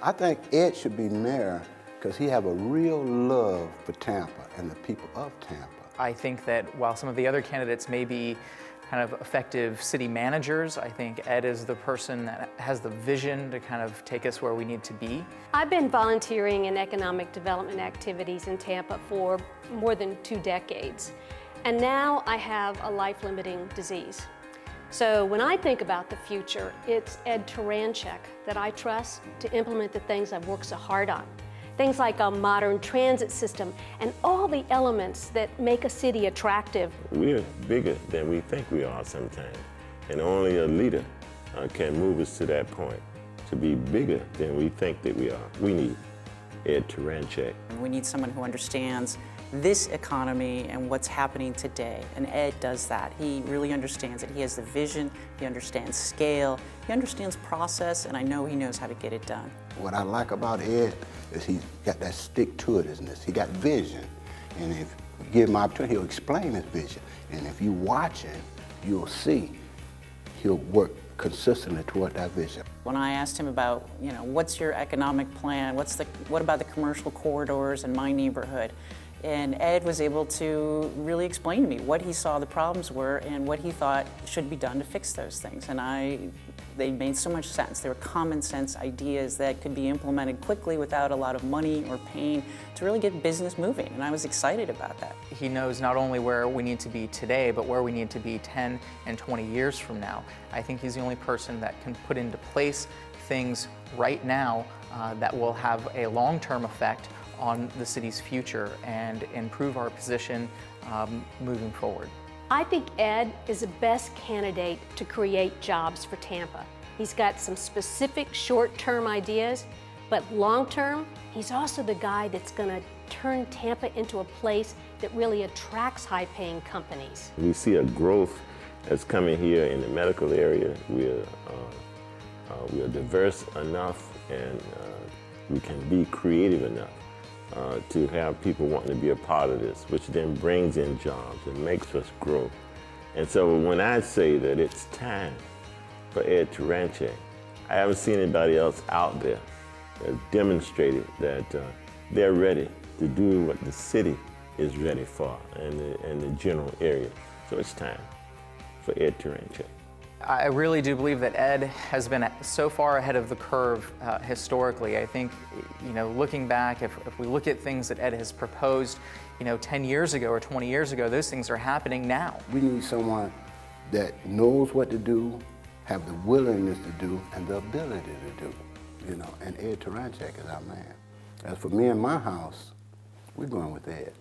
I think Ed should be mayor because he have a real love for Tampa and the people of Tampa. I think that while some of the other candidates may be kind of effective city managers, I think Ed is the person that has the vision to kind of take us where we need to be. I've been volunteering in economic development activities in Tampa for more than 2 decades. And now I have a life-limiting disease. So when I think about the future, it's Ed Turanchik that I trust to implement the things I've worked so hard on. Things like a modern transit system and all the elements that make a city attractive. We're bigger than we think we are sometimes, and only a leader can move us to that point, to be bigger than we think that we are. We need Ed Turanchik. We need someone who understands this economy and what's happening today, and Ed does that. He really understands it. He has the vision, he understands scale, he understands process, and I know he knows how to get it done. What I like about Ed is he's got that stick-to-itiveness. He got vision, and if you give him opportunity, he'll explain his vision. And if you watch him, you'll see he'll work consistently toward that vision. When I asked him about, what's your economic plan? What about the commercial corridors in my neighborhood? And Ed was able to really explain to me what he saw the problems were and what he thought should be done to fix those things. And they made so much sense. They were common sense ideas that could be implemented quickly without a lot of money or pain to really get business moving. And I was excited about that. He knows not only where we need to be today, but where we need to be 10 and 20 years from now. I think he's the only person that can put into place things right now that will have a long-term effect on the city's future and improve our position moving forward. I think Ed is the best candidate to create jobs for Tampa. He's got some specific short-term ideas, but long-term, he's also the guy that's going to turn Tampa into a place that really attracts high-paying companies. We see a growth that's coming here in the medical area. We're diverse enough, and we can be creative enough to have people wanting to be a part of this, which then brings in jobs and makes us grow. And so when I say that it's time for Ed Turanchik, I haven't seen anybody else out there that demonstrated that they're ready to do what the city is ready for in the general area. So it's time for Ed Turanchik. I really do believe that Ed has been so far ahead of the curve historically. I think, looking back, if we look at things that Ed has proposed, 10 years ago or 20 years ago, those things are happening now. We need someone that knows what to do, have the willingness to do, and the ability to do, and Ed Turanchik is our man. As for me and my house, we're going with Ed.